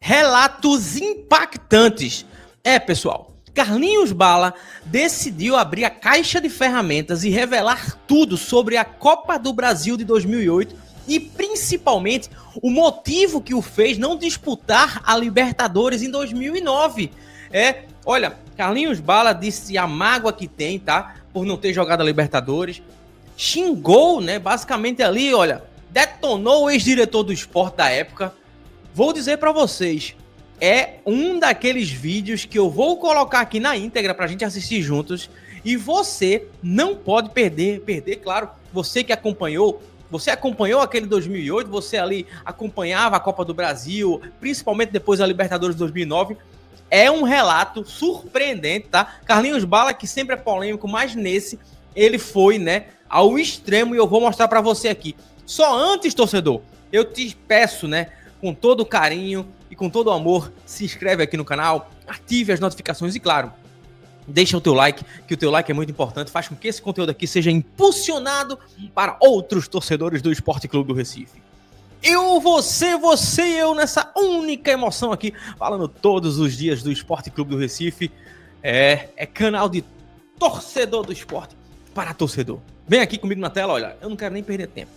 Relatos impactantes. Pessoal, Carlinhos Bala decidiu abrir a caixa de ferramentas e revelar tudo sobre a Copa do Brasil de 2008 e principalmente o motivo que o fez não disputar a Libertadores em 2009. Olha, Carlinhos Bala disse a mágoa que tem, tá? Por não ter jogado a Libertadores. Xingou, né? Basicamente ali, olha, detonou o ex-diretor do Sport da época. Vou dizer pra vocês, é um daqueles vídeos que eu vou colocar aqui na íntegra pra gente assistir juntos. E você não pode perder, claro, você que acompanhou. Você acompanhou aquele 2008, você ali acompanhava a Copa do Brasil, principalmente depois da Libertadores de 2009. É um relato surpreendente, tá? Carlinhos Bala, que sempre é polêmico, mas nesse ele foi, né, ao extremo e eu vou mostrar pra você aqui. Só antes, torcedor, eu te peço, né, com todo carinho e com todo amor, se inscreve aqui no canal, ative as notificações e, claro, deixa o teu like, que o teu like é muito importante, faz com que esse conteúdo aqui seja impulsionado para outros torcedores do Sport Clube do Recife. Você e eu nessa única emoção aqui, falando todos os dias do Sport Clube do Recife. É canal de torcedor do esporte para torcedor. Vem aqui comigo na tela, olha, eu não quero nem perder tempo.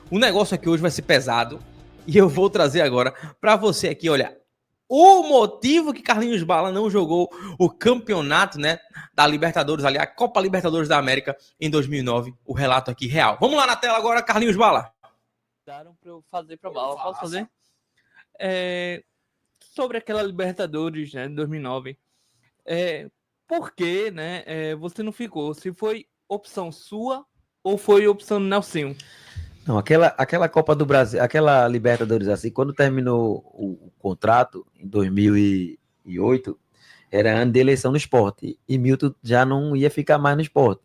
O negócio aqui hoje vai ser pesado e eu vou trazer agora para você aqui, olha, o motivo que Carlinhos Bala não jogou o campeonato, né, da Libertadores, ali, a Copa Libertadores da América em 2009, o relato aqui real. Vamos lá na tela agora, Carlinhos Bala. Daram para eu fazer para Bala, posso fazer? Sobre aquela Libertadores, né, de 2009, por que, né, você não ficou? Se foi opção sua ou foi opção do Nelsinho? Não, aquela Copa do Brasil, aquela Libertadores assim, quando terminou o contrato em 2008, era ano de eleição no Sport e Milton já não ia ficar mais no Sport.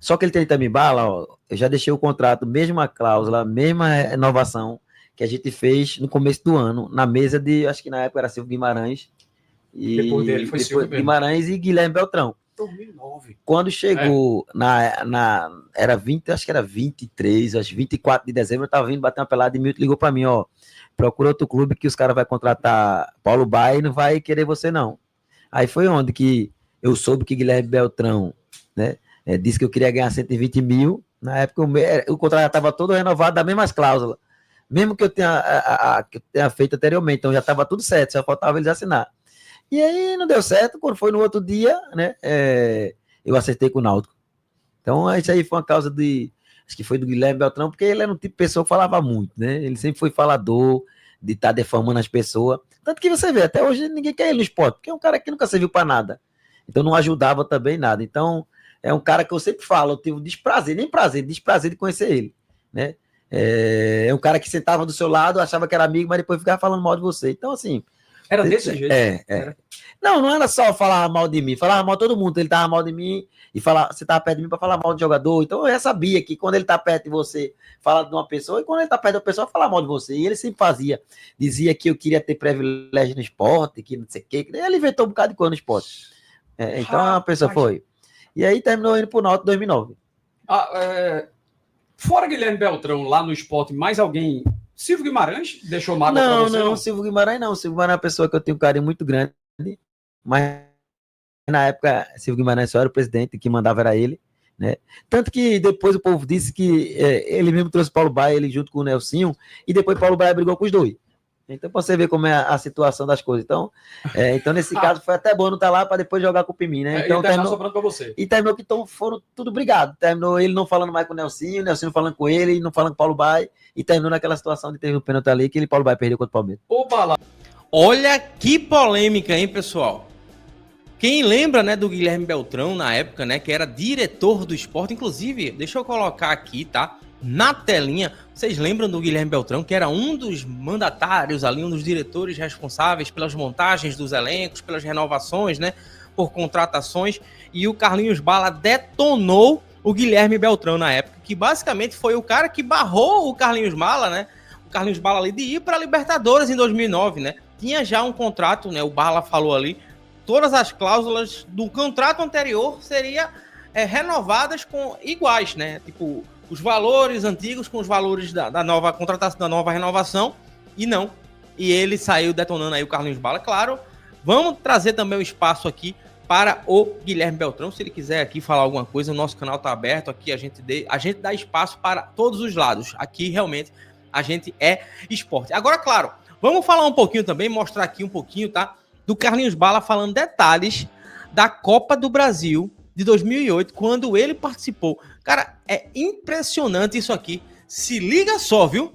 Só que ele tem também Bala, ó, eu já deixei o contrato, mesma cláusula, mesma renovação que a gente fez no começo do ano, na mesa de, acho que na época era Silvio Guimarães e depois dele foi Silvio Guimarães e Guilherme Beltrão. 2009. Quando chegou era 20, acho que era 23, acho 24 de dezembro, eu tava vindo bater uma pelada e Milton ligou pra mim, ó, procura outro clube que os caras vão contratar Paulo Baia e não vai querer você não. Aí foi onde que eu soube que Guilherme Beltrão, né, disse que eu queria ganhar 120 mil, na época o contrato já estava todo renovado das mesmas cláusulas, mesmo que eu tenha feito anteriormente, então já estava tudo certo, só faltava eles assinar. E aí não deu certo, quando foi no outro dia, né, eu acertei com o Náutico. Então isso aí foi uma causa acho que foi do Guilherme Beltrão, porque ele era um tipo de pessoa que falava muito, né, ele sempre foi falador, de estar defamando as pessoas, tanto que você vê, até hoje ninguém quer ele no esporte, porque é um cara que nunca serviu para nada, então não ajudava também nada, então é um cara que eu sempre falo, eu tive desprazer de conhecer ele, né, é um cara que sentava do seu lado, achava que era amigo, mas depois ficava falando mal de você, então assim, era desse jeito. Não era só falar mal de mim, falava mal de todo mundo. Ele tava mal de mim e você tava perto de mim para falar mal de jogador. Então eu já sabia que quando ele tá perto de você, fala de uma pessoa, e quando ele tá perto da pessoa, fala mal de você. E ele sempre fazia, dizia que eu queria ter privilégio no esporte, que não sei o quê. Ele inventou um bocado de coisa no esporte. Então a pessoa foi. E aí terminou indo pro Náutico em 2009. Fora Guilherme Beltrão, lá no esporte, mais alguém? Silvio Guimarães deixou mágoa pra você? Não, Silvio Guimarães não. Silvio Guimarães é uma pessoa que eu tenho um carinho muito grande, mas na época Silvio Guimarães só era o presidente, que mandava era ele, né? Tanto que depois o povo disse que ele mesmo trouxe Paulo Baia, ele junto com o Nelsinho, e depois Paulo Baia brigou com os dois. Então você vê como é a situação das coisas. Então, então nesse caso foi até bom não estar lá para depois jogar com o Pimim, né? Então terminou sobrando para você. E terminou que foram tudo brigados. Terminou ele não falando mais com o Nelsinho falando com ele, não falando com o Paulo Baia, e terminou naquela situação de ter um pênalti ali que Paulo Baia perdeu contra o Palmeiras. Olha que polêmica, hein, pessoal? Quem lembra, né, do Guilherme Beltrão na época, né, que era diretor do esporte, inclusive, deixa eu colocar aqui, tá? Na telinha, vocês lembram do Guilherme Beltrão, que era um dos mandatários ali, um dos diretores responsáveis pelas montagens dos elencos, pelas renovações, né, por contratações, e o Carlinhos Bala detonou o Guilherme Beltrão na época, que basicamente foi o cara que barrou o Carlinhos Bala, né, o Carlinhos Bala ali de ir para a Libertadores em 2009, né, tinha já um contrato, né, o Bala falou ali, todas as cláusulas do contrato anterior seriam renovadas com iguais, né, tipo, os valores antigos com os valores da nova contratação, da nova renovação, e não. e ele saiu detonando aí o Carlinhos Bala, claro. Vamos trazer também um espaço aqui para o Guilherme Beltrão, se ele quiser aqui falar alguma coisa, o nosso canal tá aberto aqui, a gente dá espaço para todos os lados. Aqui realmente a gente é esporte. Agora, claro, vamos falar um pouquinho também, mostrar aqui um pouquinho, tá? Do Carlinhos Bala falando detalhes da Copa do Brasil de 2008, quando ele participou. Cara, é impressionante isso aqui. Se liga só, viu?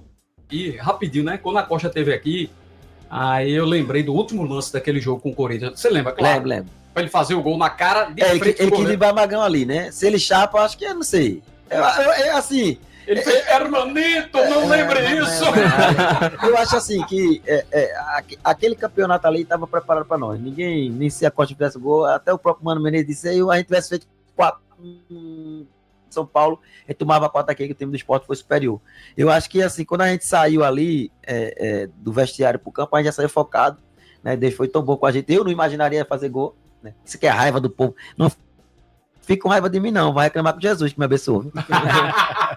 E rapidinho, né? Quando a Costa esteve aqui, aí eu lembrei do último lance daquele jogo com o Corinthians. Você lembra, claro? Lembro. Pra ele fazer o gol na cara de Ele frente quis do goleiro. livrar Magão ali, né? Se ele chapa, eu acho que eu não sei. Assim, Ele fez, hermanito, não lembre isso. eu acho assim que aquele campeonato ali estava preparado para nós. Ninguém, nem se a Costa fizesse gol, até o próprio Mano Menezes disse, aí a gente tivesse feito 4 em São Paulo, a gente tomava 4 aqui, que o time do esporte foi superior. Eu acho que assim, quando a gente saiu ali do vestiário pro campo, a gente já saiu focado, né? Deus foi tão bom com a gente. Eu não imaginaria fazer gol, né? Isso que é raiva do povo. Não fica com raiva de mim, não. Vai reclamar com Jesus que me abençoou.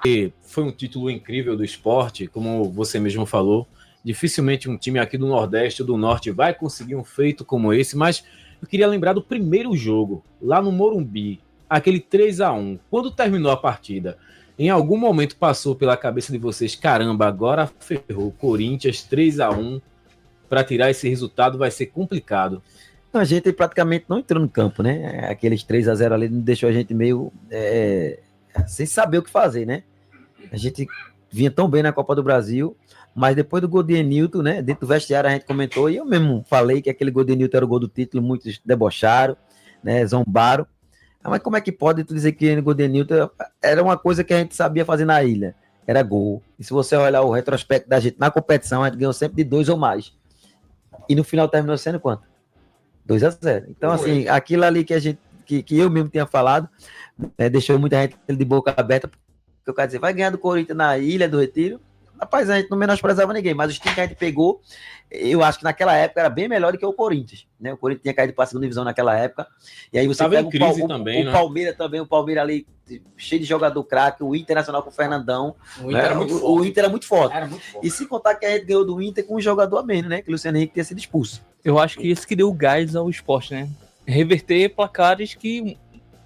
E foi um título incrível do esporte, como você mesmo falou. Dificilmente um time aqui do Nordeste ou do Norte vai conseguir um feito como esse, mas eu queria lembrar do primeiro jogo, lá no Morumbi, aquele 3-1. Quando terminou a partida, em algum momento passou pela cabeça de vocês, caramba, agora ferrou, Corinthians 3-1, para tirar esse resultado vai ser complicado. A gente praticamente não entrou no campo, né? Aqueles 3-0 ali deixou a gente meio sem saber o que fazer, né? A gente vinha tão bem na Copa do Brasil, mas depois do gol de Enilton, né? Dentro do vestiário a gente comentou, e eu mesmo falei que aquele gol de Enilton era o gol do título, muitos debocharam, né? Zombaram. Mas como é que pode tu dizer que o gol de Enilton era uma coisa que a gente sabia fazer na ilha? Era gol. E se você olhar o retrospecto da gente na competição, a gente ganhou sempre de 2 ou mais. E no final terminou sendo quanto? 2-0. Então, assim, aquilo ali que a gente, que eu mesmo tinha falado, deixou muita gente de boca aberta, porque eu quero dizer, vai ganhar do Corinthians na Ilha do Retiro. Rapaz, a gente não menosprezava ninguém, mas os times que a gente pegou, eu acho que naquela época era bem melhor do que o Corinthians, né? O Corinthians tinha caído para a segunda divisão naquela época, e aí você Tava pega em crise também, o Palmeiras também, o Palmeiras ali cheio de jogador craque, o Internacional com o Fernandão, O Inter era muito forte. o Inter era muito forte. Era muito forte. E se contar que a gente ganhou do Inter com um jogador a menos, né? Que o Luciano Henrique tinha sido expulso. Eu acho que esse que deu gás ao esporte, né? Reverter placares que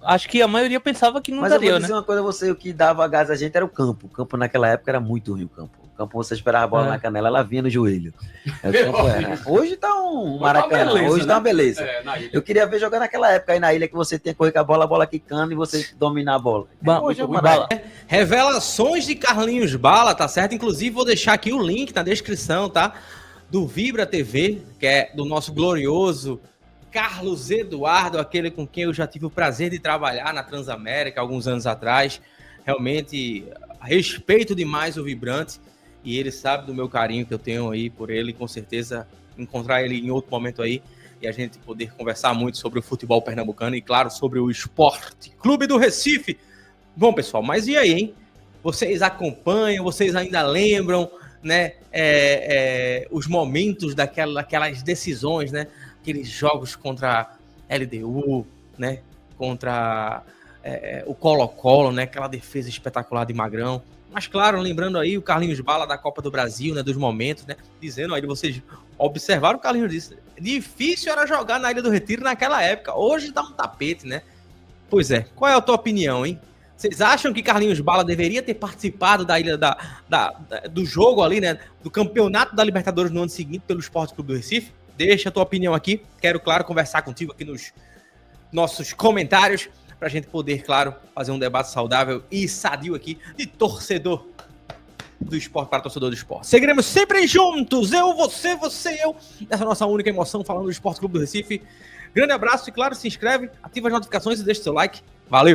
acho que a maioria pensava que não Mas eu daria, vou né? dizer uma coisa a você, o que dava gás a gente era o campo. O campo naquela época era muito ruim, o campo. O campo, você esperava a bola na canela, ela vinha no joelho. O campo era. Hoje tá um Maracanã, hoje tá uma beleza. Na ilha. Eu queria ver jogar naquela época aí na ilha, que você tinha que correr com a bola quicando e você dominar a bola. Hoje é uma Bala. Revelações de Carlinhos Bala, tá certo? Inclusive, vou deixar aqui o link na descrição, tá? Do Vibra TV, que é do nosso glorioso Carlos Eduardo, aquele com quem eu já tive o prazer de trabalhar na Transamérica alguns anos atrás. Realmente, respeito demais o Vibrante, e ele sabe do meu carinho que eu tenho aí por ele, com certeza encontrar ele em outro momento aí, e a gente poder conversar muito sobre o futebol pernambucano e, claro, sobre o Esporte Clube do Recife. Bom, pessoal, mas e aí, hein? Vocês acompanham, vocês ainda lembram, né, os momentos daquelas decisões, né, aqueles jogos contra a LDU, né, contra o Colo-Colo, né, aquela defesa espetacular de Magrão. Mas claro, lembrando aí o Carlinhos Bala da Copa do Brasil, né, dos momentos, né, dizendo aí, vocês observaram o Carlinhos disse, difícil era jogar na Ilha do Retiro naquela época, hoje dá um tapete, né? Pois é, qual é a tua opinião, hein? Vocês acham que Carlinhos Bala deveria ter participado da ilha do jogo ali, né? Do campeonato da Libertadores no ano seguinte pelo Esporte Clube do Recife? Deixa a tua opinião aqui. Quero, claro, conversar contigo aqui nos nossos comentários pra gente poder, claro, fazer um debate saudável e sadio aqui de torcedor do esporte para torcedor do esporte. Seguiremos sempre juntos, eu, você e eu, nessa nossa única emoção falando do Esporte Clube do Recife. Grande abraço e, claro, se inscreve, ativa as notificações e deixa seu like.